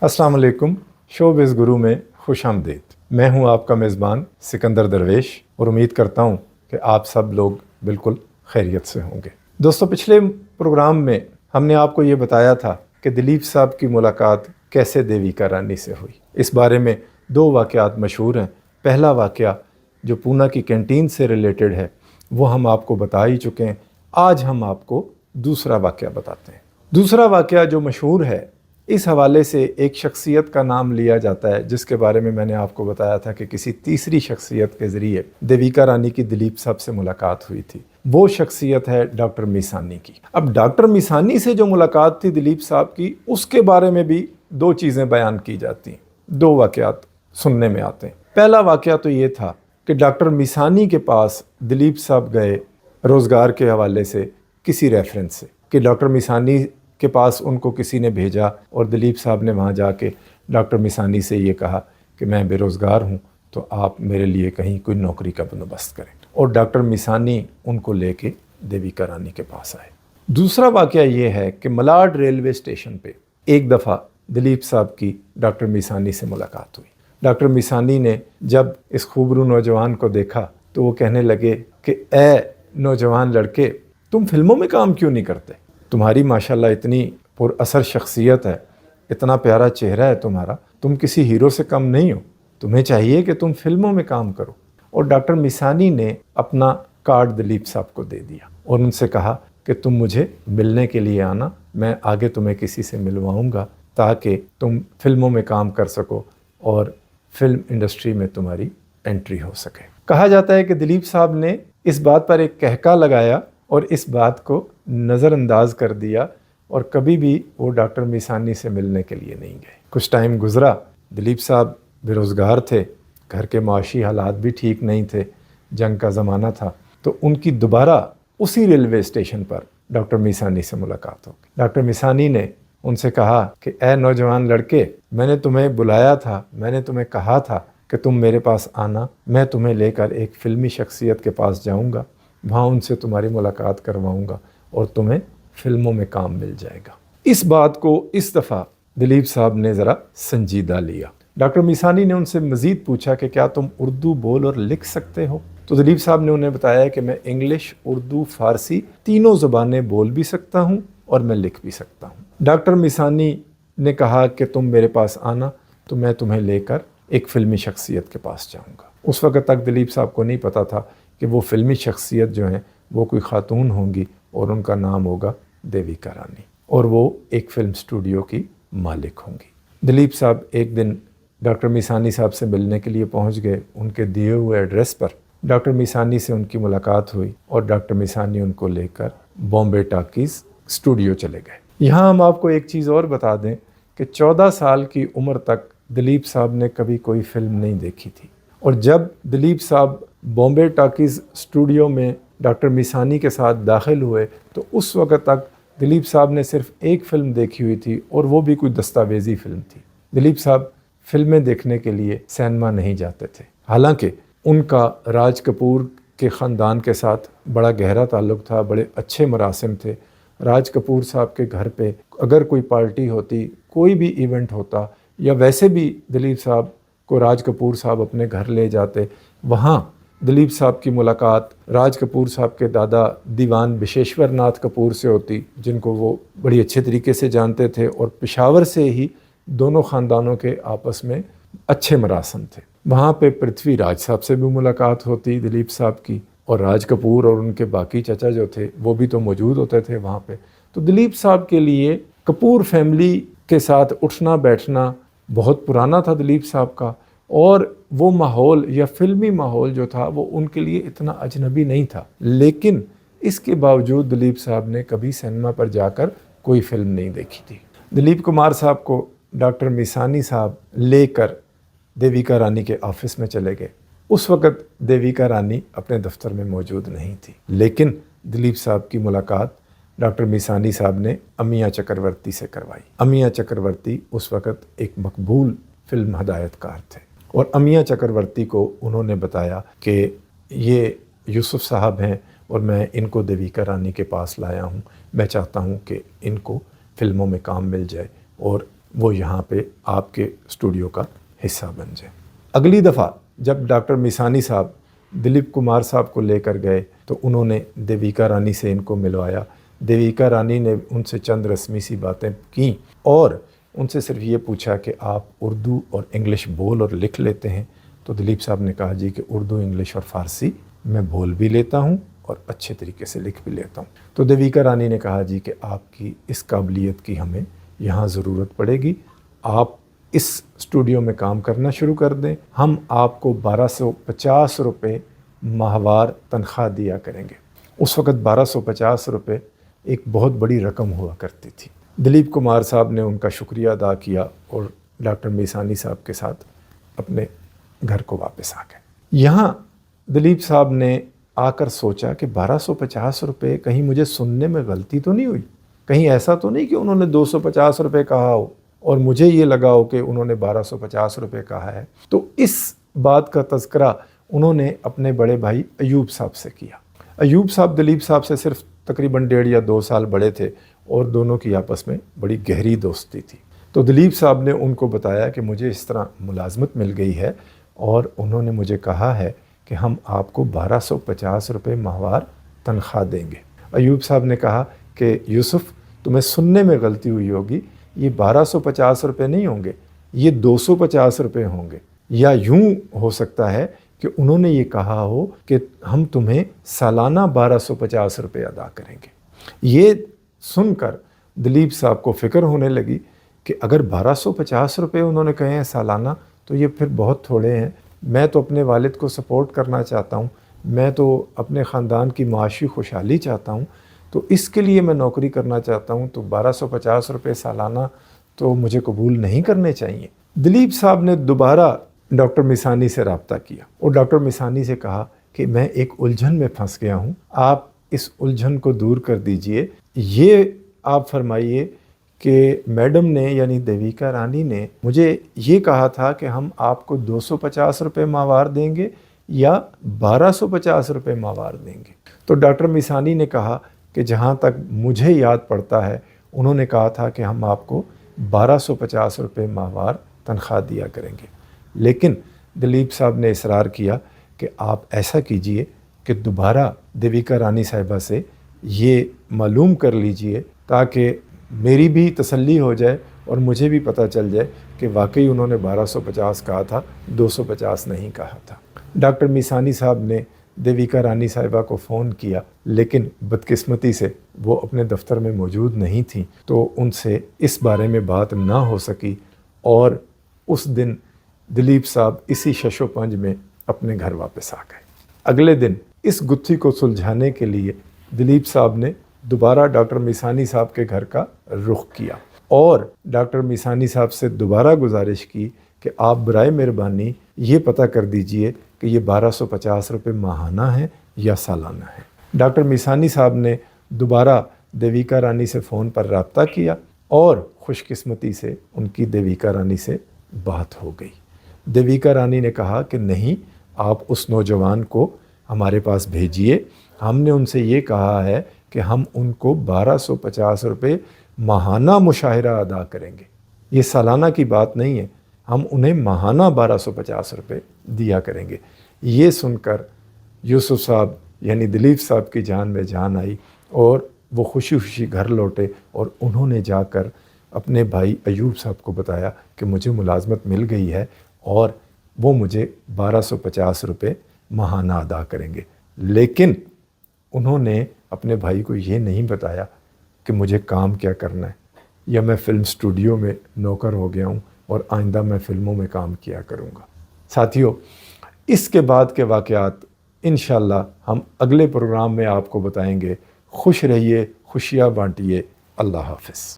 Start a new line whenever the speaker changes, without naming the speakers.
अस्सलाम वालेकुम। शोबिज़ गुरु में खुश आमदीद। मैं हूं आपका मेज़बान सिकंदर दरवेश और उम्मीद करता हूं कि आप सब लोग बिल्कुल खैरियत से होंगे। दोस्तों, पिछले प्रोग्राम में हमने आपको ये बताया था कि दिलीप साहब की मुलाकात कैसे देविका रानी से हुई। इस बारे में दो वाक़यात मशहूर हैं। पहला वाक़या जो पूना की कैंटीन से रिलेटेड है वो हम आपको बता ही चुके हैं। आज हम आपको दूसरा वाक़या बताते हैं। दूसरा वाक़या जो मशहूर है, इस हवाले से एक शख्सियत का नाम लिया जाता है जिसके बारे में मैंने आपको बताया था कि किसी तीसरी शख्सियत के ज़रिए देविका रानी की दिलीप साहब से मुलाकात हुई थी। वो शख्सियत है डॉक्टर मिसानी की। अब डॉक्टर मिसानी से जो मुलाकात थी दिलीप साहब की, उसके बारे में भी दो चीज़ें बयान की जाती हैं। दो वाक़यात सुनने में आते हैं। पहला वाक़या तो ये था कि डॉक्टर मिसानी के पास दिलीप साहब गए रोज़गार के हवाले से किसी रेफरेंस से, कि डॉक्टर मिसानी के पास उनको किसी ने भेजा और दिलीप साहब ने वहाँ जाके डॉक्टर मिसानी से ये कहा कि मैं बेरोज़गार हूँ, तो आप मेरे लिए कहीं कोई नौकरी का बंदोबस्त करें। और डॉक्टर मिसानी उनको लेके देविका रानी के पास आए। दूसरा वाक़या ये है कि मलाड रेलवे स्टेशन पे एक दफ़ा दिलीप साहब की डॉक्टर मिसानी से मुलाकात हुई। डॉक्टर मिसानी ने जब इस खूबरू नौजवान को देखा तो वो कहने लगे कि ए नौजवान लड़के, तुम फिल्मों में काम क्यों नहीं करते? तुम्हारी माशाल्लाह इतनी पुरअसर शख्सियत है, इतना प्यारा चेहरा है तुम्हारा, तुम किसी हीरो से कम नहीं हो, तुम्हें चाहिए कि तुम फिल्मों में काम करो। और डॉक्टर मिसानी ने अपना कार्ड दिलीप साहब को दे दिया और उनसे कहा कि तुम मुझे मिलने के लिए आना, मैं आगे तुम्हें किसी से मिलवाऊंगा ताकि तुम फिल्मों में काम कर सको और फिल्म इंडस्ट्री में तुम्हारी एंट्री हो सके। कहा जाता है कि दिलीप साहब ने इस बात पर एक कहका लगाया और इस बात को नज़रअंदाज कर दिया और कभी भी वो डॉक्टर मिसानी से मिलने के लिए नहीं गए। कुछ टाइम गुजरा, दिलीप साहब बेरोज़गार थे, घर के माशी हालात भी ठीक नहीं थे, जंग का ज़माना था, तो उनकी दोबारा उसी रेलवे स्टेशन पर डॉक्टर मिसानी से मुलाकात हो गई। डॉक्टर मिसानी ने उनसे कहा कि ए नौजवान लड़के, मैंने तुम्हें बुलाया था, मैंने तुम्हें कहा था कि तुम मेरे पास आना, मैं तुम्हें लेकर एक फ़िल्मी शख्सियत के पास जाऊँगा, वहाँ उनसे तुम्हारी मुलाकात करवाऊँगा और तुम्हें फिल्मों में काम मिल जाएगा। इस बात को इस दफ़ा दिलीप साहब ने ज़रा संजीदा लिया। डॉक्टर मिसानी ने उनसे मज़ीद पूछा कि क्या तुम उर्दू बोल और लिख सकते हो? तो दिलीप साहब ने उन्हें बताया कि मैं इंग्लिश, उर्दू, फ़ारसी तीनों ज़बानें बोल भी सकता हूँ और मैं लिख भी सकता हूँ। डॉक्टर मिसानी ने कहा कि तुम मेरे पास आना तो मैं तुम्हें लेकर एक फ़िल्मी शख्सियत के पास जाऊँगा। उस वक़्त तक दिलीप साहब को नहीं पता था कि वो फ़िल्मी शख्सियत जो हैं वो कोई ख़ातून होंगी और उनका नाम होगा देविका रानी और वो एक फ़िल्म स्टूडियो की मालिक होंगी। दिलीप साहब एक दिन डॉक्टर मिसानी साहब से मिलने के लिए पहुंच गए। उनके दिए हुए एड्रेस पर डॉक्टर मिसानी से उनकी मुलाकात हुई और डॉक्टर मिसानी उनको लेकर बॉम्बे टाकीज़ स्टूडियो चले गए। यहाँ हम आपको एक चीज़ और बता दें कि 14 साल की उम्र तक दिलीप साहब ने कभी कोई फ़िल्म नहीं देखी थी और जब दिलीप साहब बॉम्बे टाकीज़ स्टूडियो में डॉक्टर मिसानी के साथ दाखिल हुए तो उस वक़्त तक दिलीप साहब ने सिर्फ एक फ़िल्म देखी हुई थी और वो भी कोई दस्तावेज़ी फ़िल्म थी। दिलीप साहब फिल्में देखने के लिए सिनेमा नहीं जाते थे। हालांकि उनका राज कपूर के ख़ानदान के साथ बड़ा गहरा ताल्लुक़ था, बड़े अच्छे मरासिम थे। राज कपूर साहब के घर पे अगर कोई पार्टी होती, कोई भी इवेंट होता या वैसे भी दिलीप साहब को राज कपूर साहब अपने घर ले जाते, वहाँ दिलीप साहब की मुलाकात राज कपूर साहब के दादा दीवान विशेश्वर नाथ कपूर से होती, जिनको वो बड़ी अच्छे तरीके से जानते थे और पेशावर से ही दोनों ख़ानदानों के आपस में अच्छे मरासम थे। वहाँ पे पृथ्वी राज साहब से भी मुलाकात होती दिलीप साहब की और राज कपूर और उनके बाकी चचा जो थे वो भी तो मौजूद होते थे वहाँ पे। तो दिलीप साहब के लिए कपूर फैमिली के साथ उठना बैठना बहुत पुराना था दिलीप साहब का और वो माहौल या फिल्मी माहौल जो था वो उनके लिए इतना अजनबी नहीं था। लेकिन इसके बावजूद दिलीप साहब ने कभी सिनेमा पर जाकर कोई फ़िल्म नहीं देखी थी। दिलीप कुमार साहब को डॉक्टर मिसानी साहब लेकर देविका रानी के ऑफिस में चले गए। उस वक़्त देविका रानी अपने दफ्तर में मौजूद नहीं थी, लेकिन दिलीप साहब की मुलाकात डॉक्टर मिसानी साहब ने अमिया चक्रवर्ती से करवाई। अमिया चक्रवर्ती उस वक़्त एक मकबूल फिल्म हदायतकार थे और अमिया चक्रवर्ती को उन्होंने बताया कि ये यूसुफ साहब हैं और मैं इनको देविका रानी के पास लाया हूँ, मैं चाहता हूँ कि इनको फ़िल्मों में काम मिल जाए और وہ یہاں پہ آپ کے اسٹوڈیو کا حصہ بن جائیں۔ اگلی دفعہ جب ڈاکٹر میسانی صاحب دلیپ کمار صاحب کو لے کر گئے تو انہوں نے دیویکا رانی سے ان کو ملوایا۔ دیویکا رانی نے ان سے چند رسمی سی باتیں کیں اور ان سے صرف یہ پوچھا کہ آپ اردو اور انگلش بول اور لکھ لیتے ہیں؟ تو دلیپ صاحب نے کہا جی کہ اردو، انگلش اور فارسی میں بول بھی لیتا ہوں اور اچھے طریقے سے لکھ بھی لیتا ہوں۔ تو دیویکا رانی نے کہا جی کہ آپ کی اس قابلیت کی ہمیں یہاں ضرورت پڑے گی، آپ اس اسٹوڈیو میں کام کرنا شروع کر دیں، ہم آپ کو 1250 روپے ماہوار تنخواہ دیا کریں گے۔ اس وقت 1250 روپے ایک بہت بڑی رقم ہوا کرتی تھی۔ دلیپ کمار صاحب نے ان کا شکریہ ادا کیا اور ڈاکٹر میسانی صاحب کے ساتھ اپنے گھر کو واپس آ گئے۔ یہاں دلیپ صاحب نے آ کر سوچا کہ 1250 روپے کہیں مجھے سننے میں غلطی تو نہیں ہوئی، کہیں ایسا تو نہیں کہ انہوں نے 250 روپے کہا ہو اور مجھے یہ لگا ہو کہ انہوں نے 1250 روپے کہا ہے۔ تو اس بات کا تذکرہ انہوں نے اپنے بڑے بھائی ایوب صاحب سے کیا۔ ایوب صاحب دلیپ صاحب سے صرف تقریباً 1.5 یا 2 سال بڑے تھے اور دونوں کی آپس میں بڑی گہری دوستی تھی۔ تو دلیپ صاحب نے ان کو بتایا کہ مجھے اس طرح ملازمت مل گئی ہے اور انہوں نے مجھے کہا ہے کہ ہم آپ کو 1250 روپے ماہوار تنخواہ دیں گے۔ ایوب صاحب نے کہا کہ یوسف تمہیں سننے میں غلطی ہوئی ہوگی، یہ 1250 روپے نہیں ہوں گے، یہ 250 روپے ہوں گے، یا یوں ہو سکتا ہے کہ انہوں نے یہ کہا ہو کہ ہم تمہیں سالانہ 1250 روپے ادا کریں گے۔ یہ سن کر دلیپ صاحب کو فکر ہونے لگی کہ اگر 1250 روپے انہوں نے کہے ہیں سالانہ تو یہ پھر بہت تھوڑے ہیں، میں تو اپنے والد کو سپورٹ کرنا چاہتا ہوں، میں تو اپنے خاندان کی معاشی خوشحالی چاہتا ہوں، تو اس کے لیے میں نوکری کرنا چاہتا ہوں، تو 1250 روپے سالانہ تو مجھے قبول نہیں کرنے چاہیے۔ دلیپ صاحب نے دوبارہ ڈاکٹر میسانی سے رابطہ کیا اور ڈاکٹر میسانی سے کہا کہ میں ایک الجھن میں پھنس گیا ہوں، آپ اس الجھن کو دور کر دیجئے۔ یہ آپ فرمائیے کہ میڈم نے یعنی دیویکا رانی نے مجھے یہ کہا تھا کہ ہم آپ کو 250 روپے ماہوار دیں گے یا 1250 روپے ماہوار دیں گے؟ تو ڈاکٹر میسانی نے کہا کہ جہاں تک مجھے یاد پڑتا ہے انہوں نے کہا تھا کہ ہم آپ کو 1250 روپے ماہوار تنخواہ دیا کریں گے۔ لیکن دلیپ صاحب نے اصرار کیا کہ آپ ایسا کیجئے کہ دوبارہ دیویکا رانی صاحبہ سے یہ معلوم کر لیجئے تاکہ میری بھی تسلی ہو جائے اور مجھے بھی پتہ چل جائے کہ واقعی انہوں نے 1250 کہا تھا، 250 نہیں کہا تھا۔ ڈاکٹر میسانی صاحب نے دیویکا رانی صاحبہ کو فون کیا، لیکن بدقسمتی سے وہ اپنے دفتر میں موجود نہیں تھیں، تو ان سے اس بارے میں بات نہ ہو سکی اور اس دن دلیپ صاحب اسی شش و پنج میں اپنے گھر واپس آ گئے۔ اگلے دن اس گتھی کو سلجھانے کے لیے دلیپ صاحب نے دوبارہ ڈاکٹر میسانی صاحب کے گھر کا رخ کیا اور ڈاکٹر میسانی صاحب سے دوبارہ گزارش کی کہ آپ برائے مہربانی یہ پتہ کر دیجئے کہ یہ 1250 روپے ماہانہ ہیں یا سالانہ ہیں۔ ڈاکٹر میسانی صاحب نے دوبارہ دیویکا رانی سے فون پر رابطہ کیا اور خوش قسمتی سے ان کی دیویکا رانی سے بات ہو گئی۔ دیویکا رانی نے کہا کہ نہیں، آپ اس نوجوان کو ہمارے پاس بھیجیے، ہم نے ان سے یہ کہا ہے کہ ہم ان کو 1250 روپے ماہانہ مشاہرہ ادا کریں گے، یہ سالانہ کی بات نہیں ہے، ہم انہیں ماہانہ 1250 روپے دیا کریں گے۔ یہ سن کر یوسف صاحب یعنی دلیپ صاحب کی جان میں جان آئی اور وہ خوشی خوشی گھر لوٹے اور انہوں نے جا کر اپنے بھائی ایوب صاحب کو بتایا کہ مجھے ملازمت مل گئی ہے اور وہ مجھے 1250 روپے ماہانہ ادا کریں گے۔ لیکن انہوں نے اپنے بھائی کو یہ نہیں بتایا کہ مجھے کام کیا کرنا ہے یا میں فلم اسٹوڈیو میں نوکر ہو گیا ہوں اور آئندہ میں فلموں میں کام کیا کروں گا۔ ساتھیو، اس کے بعد کے واقعات انشاءاللہ ہم اگلے پروگرام میں آپ کو بتائیں گے۔ خوش رہیے، خوشیاں بانٹیے۔ اللہ حافظ۔